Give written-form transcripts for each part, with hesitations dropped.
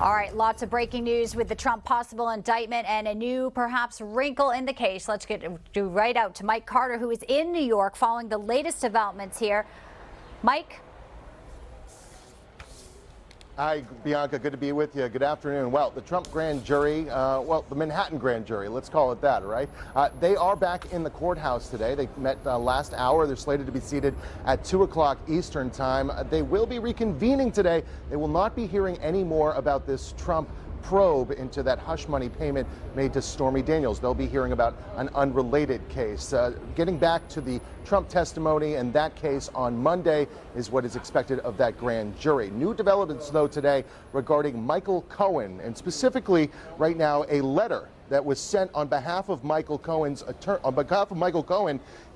All right, lots of breaking news with the Trump possible indictment and a new, perhaps, wrinkle in the case. Let's get right out to Mike Carter, who is in New York following the latest developments here. Mike? Hi, Bianca. Good to be with you. Good afternoon. Well, the Trump grand jury, the Manhattan grand jury, let's call it that, right? They are back in the courthouse today. They met last hour. They're slated to be seated at 2 o'clock Eastern time. They will be reconvening today. They will not be hearing any more about this Trump probe into that hush money payment made to Stormy Daniels. They'll be hearing about an unrelated case. Getting back to the Trump testimony and that case on Monday is what is expected of that grand jury. New developments, though, today regarding Michael Cohen, and specifically right now a letter that was sent on behalf of Michael Cohen,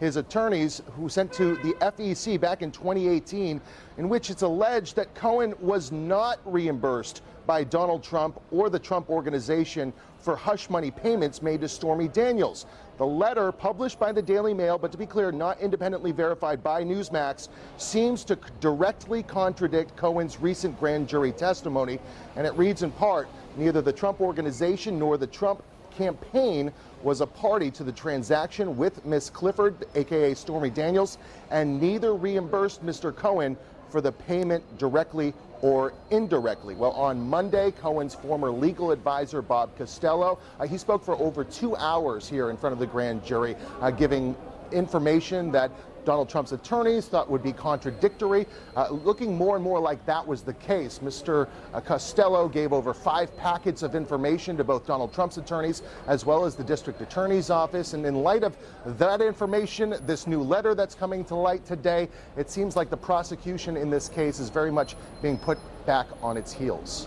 his attorneys, who sent to the FEC back in 2018, in which it's alleged that Cohen was not reimbursed by Donald Trump or the Trump Organization for hush money payments made to Stormy Daniels. The letter, published by the Daily Mail, but to be clear, not independently verified by Newsmax, seems to directly contradict Cohen's recent grand jury testimony, and it reads in part, neither the Trump Organization nor the Trump campaign was a party to the transaction with Miss Clifford, aka Stormy Daniels, and neither reimbursed Mr. Cohen for the payment directly or indirectly. Well, on Monday, Cohen's former legal advisor, Bob Costello, he spoke for over 2 hours here in front of the grand jury, giving information that Donald Trump's attorneys thought would be contradictory, looking more and more like that was the case. Mr. Costello gave over 5 packets of information to both Donald Trump's attorneys as well as the district attorney's office. And in light of that information, this new letter that's coming to light today, it seems like the prosecution in this case is very much being put back on its heels.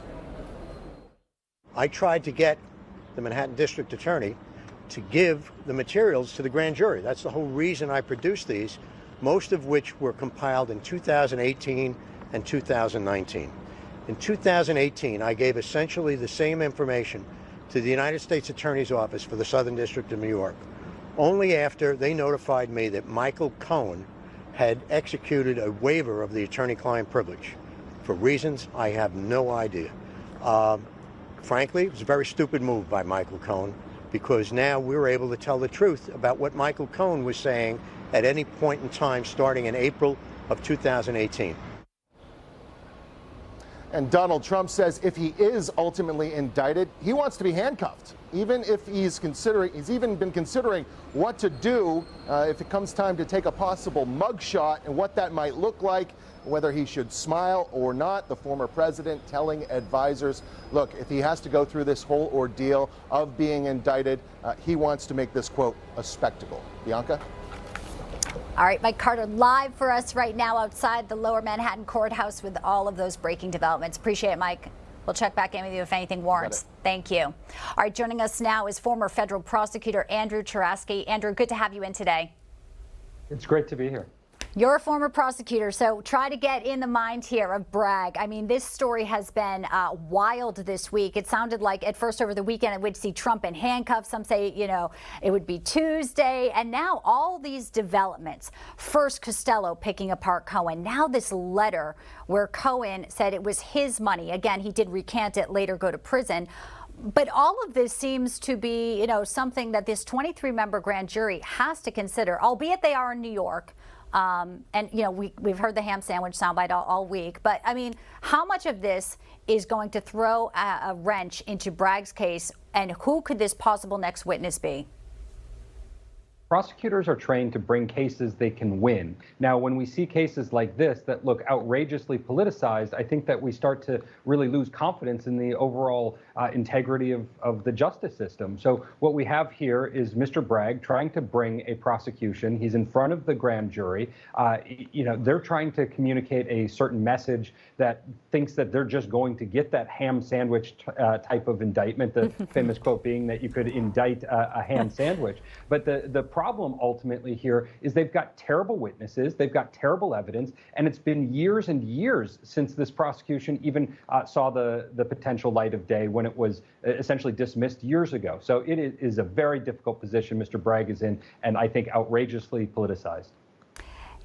I tried to get the Manhattan district attorney to give the materials to the grand jury. That's the whole reason I produced these, most of which were compiled in 2018 and 2019. In 2018, I gave essentially the same information to the United States Attorney's Office for the Southern District of New York, only after they notified me that Michael Cohen had executed a waiver of the attorney-client privilege. For reasons I have no idea. Frankly, it was a very stupid move by Michael Cohen, because now we're able to tell the truth about what Michael Cohen was saying at any point in time starting in April of 2018. And Donald Trump says if he is ultimately indicted, he wants to be handcuffed. Even if he's even been considering what to do if it comes time to take a possible mugshot and what that might look like, whether he should smile or not. The former president telling advisors, look, if he has to go through this whole ordeal of being indicted, he wants to make this, quote, a spectacle. Bianca? All right, Mike Carter live for us right now outside the Lower Manhattan courthouse with all of those breaking developments. Appreciate it, Mike. We'll check back in with you if anything warrants. Thank you. All right, joining us now is former federal prosecutor Andrew Turaski. Andrew, good to have you in today. It's great to be here. You're a former prosecutor, so try to get in the mind here of Bragg. I mean, this story has been wild this week. It sounded like at first over the weekend it would see Trump in handcuffs. Some say, you know, it would be Tuesday. And now all these developments. First, Costello picking apart Cohen. Now this letter where Cohen said it was his money. Again, he did recant it, later go to prison. But all of this seems to be, you know, something that this 23-member grand jury has to consider, albeit they are in New York. And, you know, we've heard the ham sandwich soundbite all week. But, I mean, how much of this is going to throw a wrench into Bragg's case, and who could this possible next witness be? Prosecutors are trained to bring cases they can win. Now, when we see cases like this that look outrageously politicized, I think that we start to really lose confidence in the overall integrity of the justice system. So what we have here is Mr. Bragg trying to bring a prosecution. He's in front of the grand jury. You know, they're trying to communicate a certain message that thinks that they're just going to get that ham sandwich type of indictment, the famous quote being that you could indict a ham sandwich. But the problem ultimately here is they've got terrible witnesses, they've got terrible evidence, and it's been years and years since this prosecution even saw the potential light of day when it was essentially dismissed years ago. So it is a very difficult position Mr. Bragg is in, and I think outrageously politicized.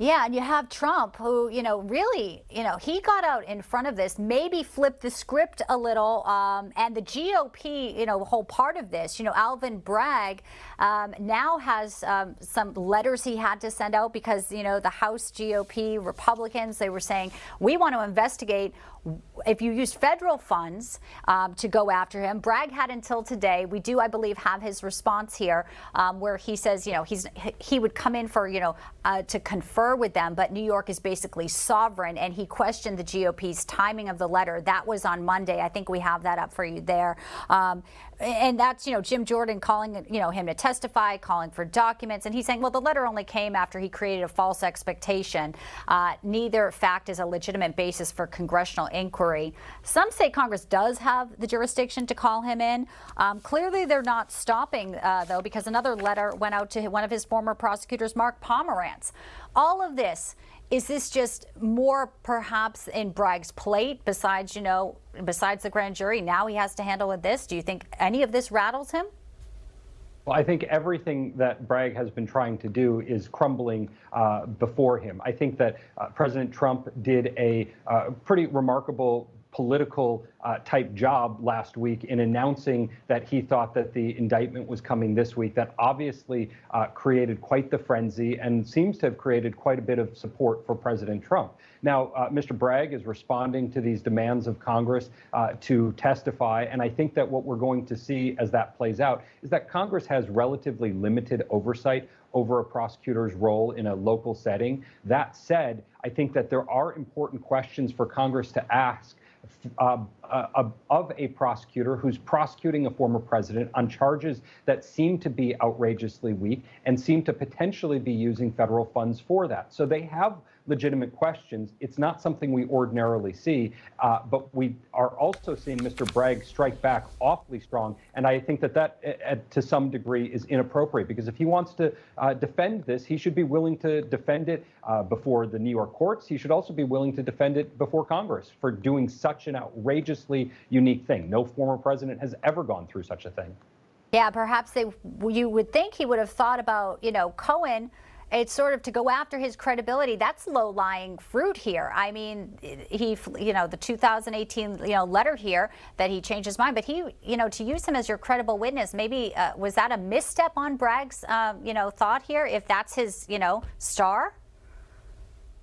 Yeah, and you have Trump, who, really, he got out in front of this, maybe flipped the script a little, and the GOP, whole part of this, Alvin Bragg now has some letters he had to send out because, the House GOP Republicans, they were saying, we want to investigate if you used federal funds to go after him. Bragg had until today. We do, I believe, have his response here, where he says, he would come in for, to confer with them, but New York is basically sovereign, and he questioned the GOP's timing of the letter. That was on Monday. I think we have that up for you there. And that's, Jim Jordan calling, him to testify, calling for documents. And he's saying, well, the letter only came after he created a false expectation. Neither fact is a legitimate basis for congressional inquiry. Some say Congress does have the jurisdiction to call him in. Clearly, they're not stopping, though, because another letter went out to one of his former prosecutors, Mark Pomerantz. All of this, is this just more perhaps in Bragg's plate besides, besides the grand jury? Now he has to handle with this. Do you think any of this rattles him? Well, I think everything that Bragg has been trying to do is crumbling before him. I think that President Trump did a pretty remarkable political type job last week in announcing that he thought that the indictment was coming this week. That obviously created quite the frenzy and seems to have created quite a bit of support for President Trump. Now, Mr. Bragg is responding to these demands of Congress to testify, and I think that what we're going to see as that plays out is that Congress has relatively limited oversight over a prosecutor's role in a local setting. That said, I think that there are important questions for Congress to ask of a prosecutor who's prosecuting a former president on charges that seem to be outrageously weak and seem to potentially be using federal funds for that. So they have legitimate questions. It's not something we ordinarily see, but we are also seeing Mr. Bragg strike back awfully strong. And I think that to some degree is inappropriate, because if he wants to defend this, he should be willing to defend it before the New York courts. He should also be willing to defend it before Congress for doing such an outrageously unique thing. No former president has ever gone through such a thing. Yeah, perhaps you would think he would have thought about, Cohen. It's sort of to go after his credibility. That's low-lying fruit here. I mean, the 2018, letter here that he changed his mind, but he, to use him as your credible witness, maybe was that a misstep on Bragg's, thought here? If that's his, star.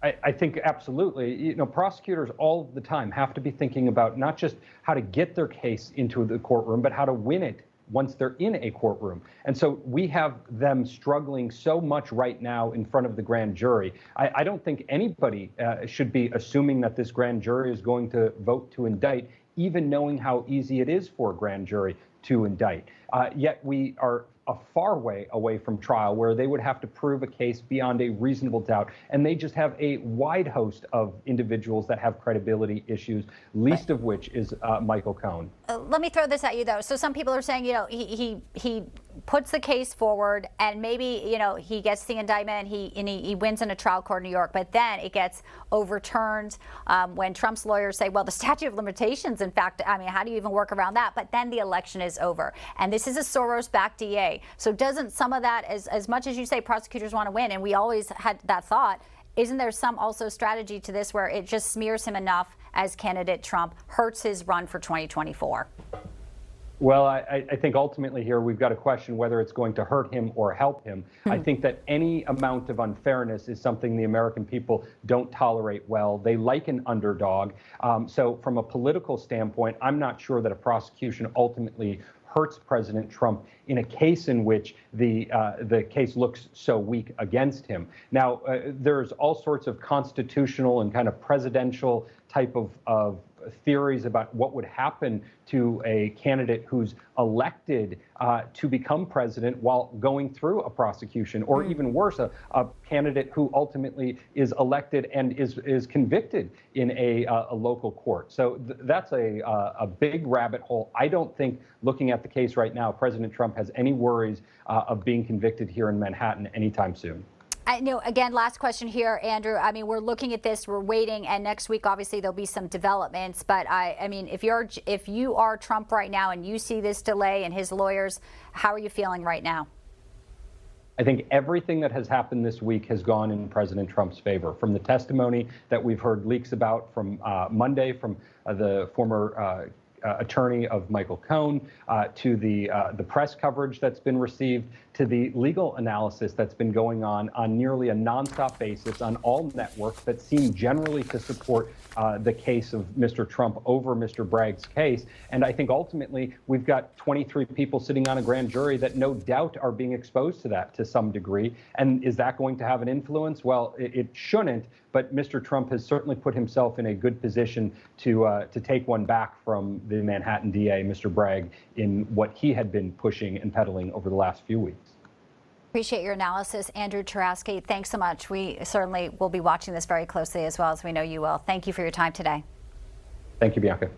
I think absolutely. Prosecutors all the time have to be thinking about not just how to get their case into the courtroom, but how to win it once they're in a courtroom. And so we have them struggling so much right now in front of the grand jury. I don't think anybody should be assuming that this grand jury is going to vote to indict, even knowing how easy it is for a grand jury to indict. Yet we are a far way away from trial, where they would have to prove a case beyond a reasonable doubt. And they just have a wide host of individuals that have credibility issues, least of which is Michael Cohen. Let me throw this at you, though. So some people are saying, he puts the case forward, and maybe, he gets the indictment, and he wins in a trial court in New York, but then it gets overturned when Trump's lawyers say, well, the statute of limitations, in fact, I mean, how do you even work around that? But then the election is over. And this is a Soros-backed DA. So doesn't some of that, as much as you say prosecutors want to win, and we always had that thought, isn't there some also strategy to this where it just smears him enough as candidate Trump, hurts his run for 2024? Well, I think ultimately here we've got to question whether it's going to hurt him or help him. I think that any amount of unfairness is something the American people don't tolerate well. They like an underdog. So from a political standpoint, I'm not sure that a prosecution ultimately hurts President Trump in a case in which the case looks so weak against him. Now, there's all sorts of constitutional and kind of presidential type of theories about what would happen to a candidate who's elected to become president while going through a prosecution, or even worse, a candidate who ultimately is elected and is convicted in a local court. So that's a big rabbit hole. I don't think, looking at the case right now, President Trump has any worries of being convicted here in Manhattan anytime soon. I know, again, last question here, Andrew. I mean, we're looking at this, we're waiting, and next week, obviously, there'll be some developments. But I mean, if you are Trump right now and you see this delay and his lawyers, how are you feeling right now? I think everything that has happened this week has gone in President Trump's favor. From the testimony that we've heard leaks about from Monday from the former attorney of Michael Cohen, to the press coverage that's been received, to the legal analysis that's been going on nearly a nonstop basis on all networks that seem generally to support the case of Mr. Trump over Mr. Bragg's case. And I think ultimately we've got 23 people sitting on a grand jury that no doubt are being exposed to that to some degree. And is that going to have an influence? Well, it shouldn't. But Mr. Trump has certainly put himself in a good position to take one back from the Manhattan DA, Mr. Bragg, in what he had been pushing and peddling over the last few weeks. Appreciate your analysis, Andrew Turaski. Thanks so much. We certainly will be watching this very closely as well, as we know you will. Thank you for your time today. Thank you, Bianca.